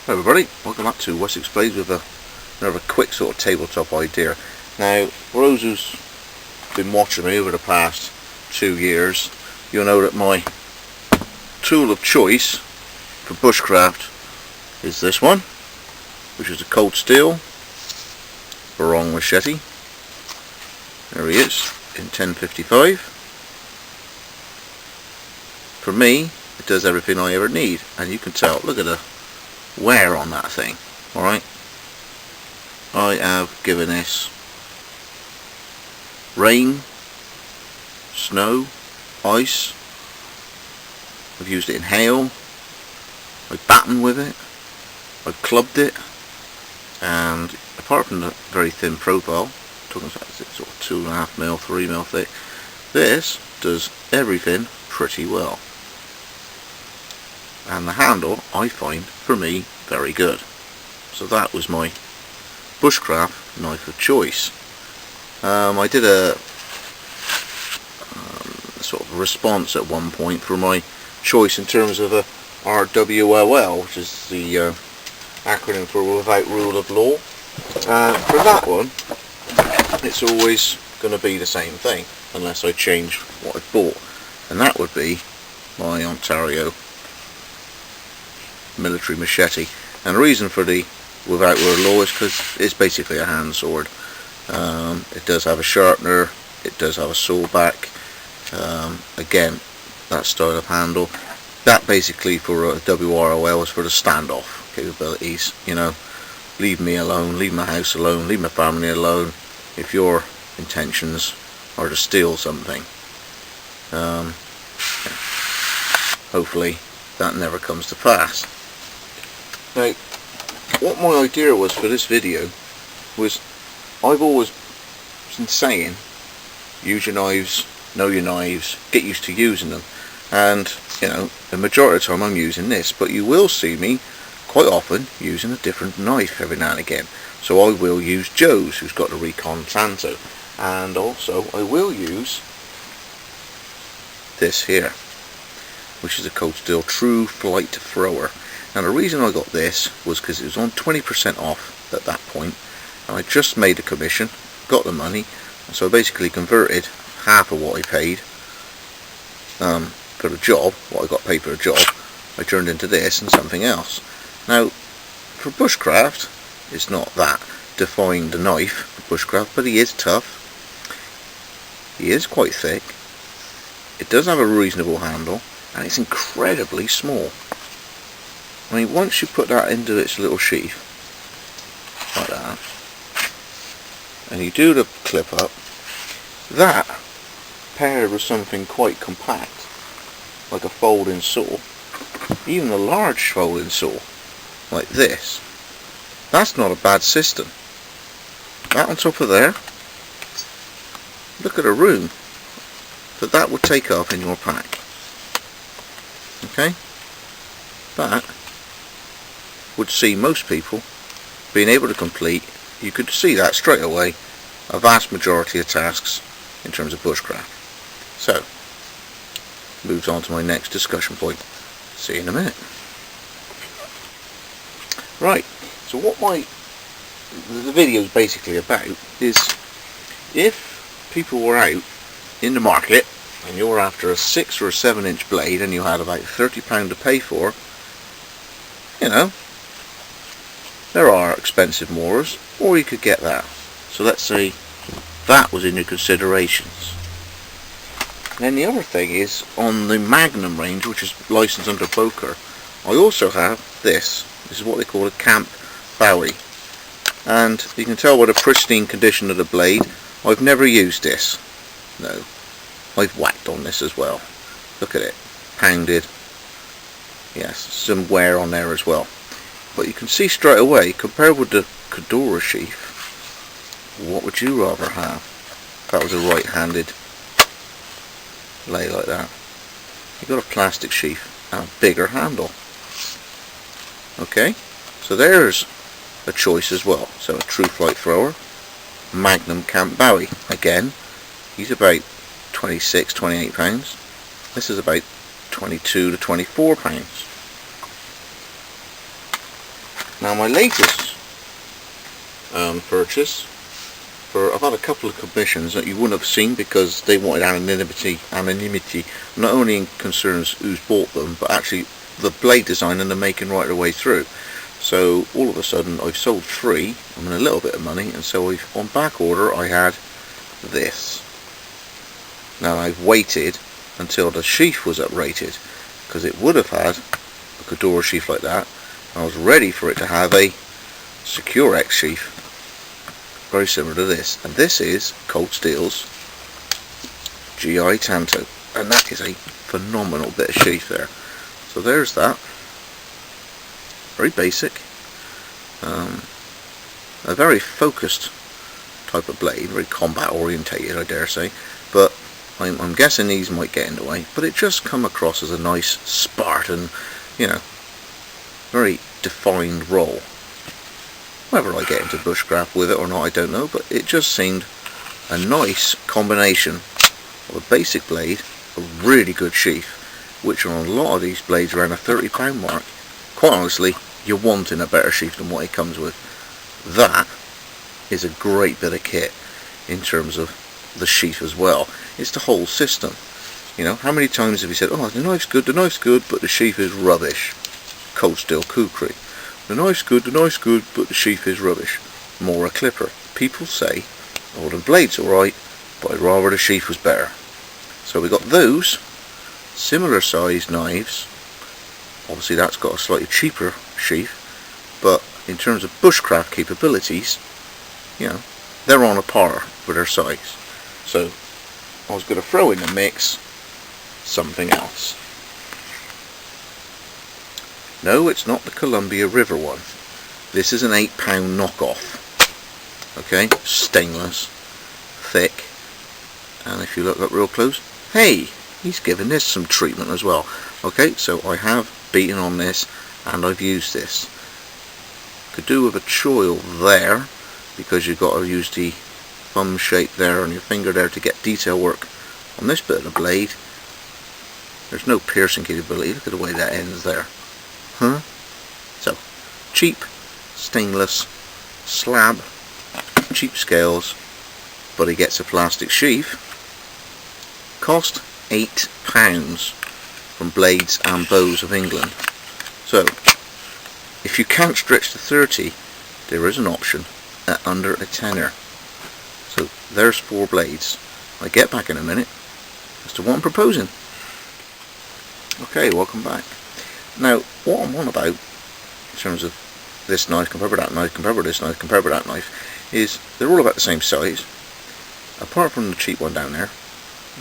Hello everybody, welcome back to Wessex Plays with another quick sort of tabletop idea. Now, for those who's been watching me over the past 2 years, you'll know that my tool of choice for bushcraft is this one, which is a cold steel barong machete. There he is, in 1055. For me, it does everything I ever need, and you can tell, look at the wear on that thing. Alright, I have given this rain, snow, ice, I've used it in hail, I've battened with it, I've clubbed it, and apart from the very thin profile, talking about sort of 2.5mm, 3mm thick, this does everything pretty well. And the handle, I find, for me, very good. So that was my bushcraft knife of choice. I did a sort of response at one point for my choice in terms of a RWLL, which is the acronym for Without Rule of Law. For that one, it's always going to be the same thing, unless I change what I bought. And that would be my Ontario military machete, and the reason for the Without Rule of Law is because it's basically a hand sword. It does have a sharpener, it does have a saw back, again that style of handle. That basically for a WROL is for the standoff capabilities, you know, leave me alone, leave my house alone, leave my family alone if your intentions are to steal something. Hopefully that never comes to pass. Now, what my idea was for this video was, I've always been saying, use your knives, know your knives, get used to using them, and you know, the majority of the time I'm using this, but you will see me quite often using a different knife every now and again. So I will use Joe's, who's got the Recon Tanto, and also I will use this here, which is a cold steel True Flight Thrower. Now the reason I got this was because it was on 20% off at that point, and I just made a commission, got the money, and so I basically converted half of what I paid for the job, what I got paid for the job, I turned into this and something else. Now for bushcraft, it's not that defined a knife for bushcraft, but he is tough, he is quite thick, it does have a reasonable handle, and it's incredibly small. I mean, once you put that into its little sheath, like that, and you do the clip up, that, paired with something quite compact, like a folding saw, even a large folding saw, like this, that's not a bad system. That on top of there, look at the room that would take up in your pack. Okay? That would see most people being able to complete, you could see that straight away, a vast majority of tasks in terms of bushcraft. So, moves on to my next discussion point. See you in a minute. Right, so what the video is basically about is, if people were out in the market and you're after a 6 or a 7-inch blade and you had about £30 to pay for, you know, there are expensive mowers, or you could get that. So let's say that was in your considerations. And then the other thing is, on the Magnum range, which is licensed under Boker, I also have this. This is what they call a Camp Bowie. And you can tell by the pristine condition of the blade, I've never used this. No. I've whacked on this as well. Look at it. Pounded. Yes, some wear on there as well. But you can see straight away, compared with the Cadora sheath, what would you rather have? If that was a right-handed lay like that. You've got a plastic sheath and a bigger handle. Okay, so there's a choice as well. So a True Flight Thrower, Magnum Camp Bowie. Again, he's about 26, 28 pounds. This is about 22 to 24 pounds. Now my latest purchase, I've had a couple of commissions that you wouldn't have seen because they wanted anonymity, not only in concerns who's bought them, but actually the blade design and the making right the way through. So all of a sudden I've sold 3, I'm in a little bit of money, and so on back order I had this. Now I've waited until the sheath was uprated, because it would have had a Cordura sheath like that. I was ready for it to have a Secure X sheath very similar to this, and this is Cold Steel's GI Tanto, and that is a phenomenal bit of sheath there. So there's that, very basic, a very focused type of blade, very combat orientated I dare say, but I'm guessing these might get in the way, but it just come across as a nice Spartan, you know, very defined roll. Whether I get into bushcraft with it or not I don't know, but it just seemed a nice combination of a basic blade, a really good sheath, which on a lot of these blades around the £30 mark, quite honestly, you're wanting a better sheath than what it comes with. That is a great bit of kit in terms of the sheath as well. It's the whole system. You know, how many times have you said, oh, the knife's good, but the sheath is rubbish? Cold Steel Kukri. The knife's good, but the sheath is rubbish. Mora Clipper. People say, oh, the blade's alright, but I'd rather the sheath was better. So we got those similar sized knives. Obviously that's got a slightly cheaper sheath, but in terms of bushcraft capabilities, you know, they're on a par with their size. So I was going to throw in the mix something else. No, it's not the Columbia River one. This is an £8 knockoff. Okay, stainless, thick, and if you look up real close, hey, he's given this some treatment as well. Okay, so I have beaten on this and I've used this. Could do with a choil there, because you've got to use the thumb shape there on your finger there to get detail work on this bit of the blade. There's no piercing capability. Look at the way that ends there. Huh? So, cheap, stainless, slab, cheap scales, but he gets a plastic sheath. Cost £8 from Blades and Bows of England. So, if you can't stretch to 30, there is an option at under a tenner. So, there's 4 blades. I'll get back in a minute as to what I'm proposing. Okay, welcome back. Now, what I'm on about in terms of this knife compared with that knife, compared with this knife, compared with that knife, is they're all about the same size. Apart from the cheap one down there,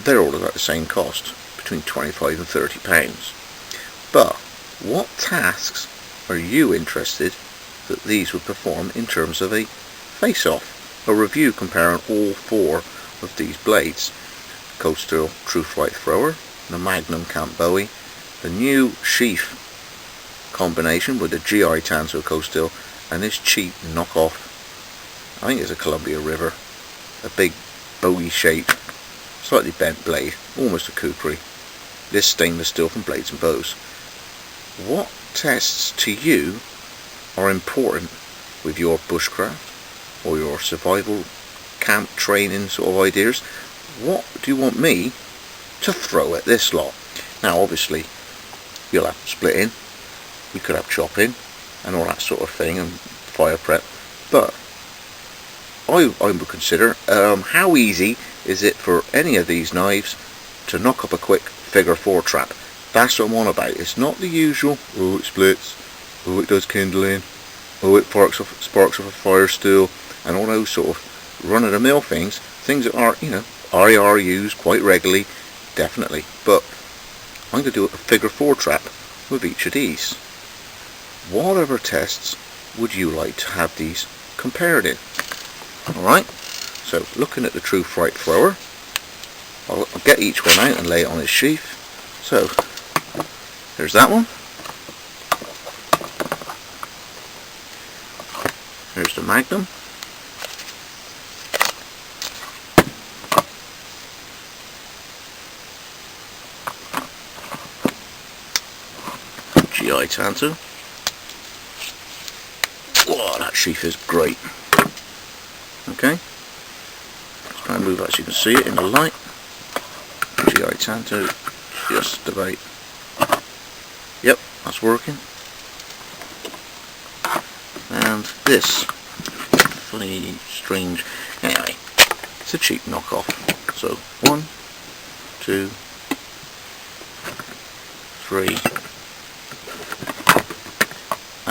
they're all about the same cost, between £25 and £30. But what tasks are you interested that these would perform in terms of a face-off, a review comparing all 4 of these blades? Cold Steel True Flight Thrower, the Magnum Camp Bowie, the new sheath combination with the GI Tanto Cold Steel, and this cheap knockoff, I think it's a Columbia River, a big Bowie shaped, slightly bent blade, almost a kukri. This stainless steel from Blades and Bows. What tests to you are important with your bushcraft or your survival camp training sort of ideas? What do you want me to throw at this lot? Now obviously you'll have splitting, you could have chopping and all that sort of thing, and fire prep, but I would consider how easy is it for any of these knives to knock up a quick figure 4 trap. That's what I'm on about. It's not the usual, oh it splits, oh it does kindling, oh it sparks off a fire steel, and all those sort of run-of-the-mill things that are, you know, are used quite regularly, definitely, but I'm going to do a figure 4 trap with each of these. What other tests would you like to have these compared in? Alright, so looking at the True Flight Thrower, I'll get each one out and lay it on its sheath. So, there's that one. There's the Magnum. GI Tanto. that sheath is great. Okay, let's try and move that so you can see it in the light. GI Tanto, just about. Yep, that's working. And this funny, strange, anyway, it's a cheap knockoff. So 1, 2, 3,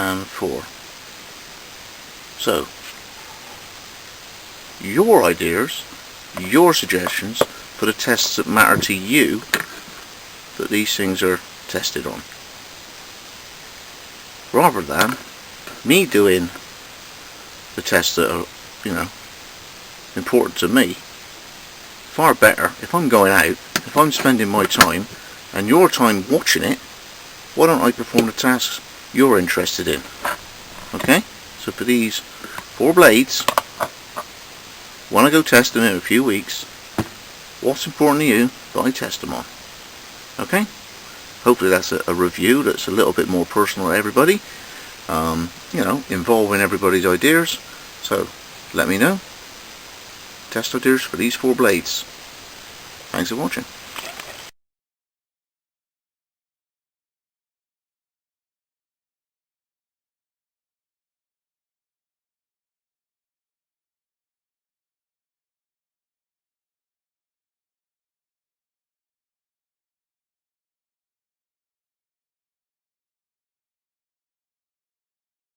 and 4. So, your ideas, your suggestions for the tests that matter to you that these things are tested on. Rather than me doing the tests that are, you know, important to me. Far better, if I'm going out, if I'm spending my time and your time watching it, why don't I perform the tasks you're interested in? Okay? So for these 4 blades, when I go test them in a few weeks, what's important to you that I test them on? Okay? Hopefully that's a review that's a little bit more personal to everybody. You know, involving everybody's ideas. So let me know. Test ideas for these 4 blades. Thanks for watching.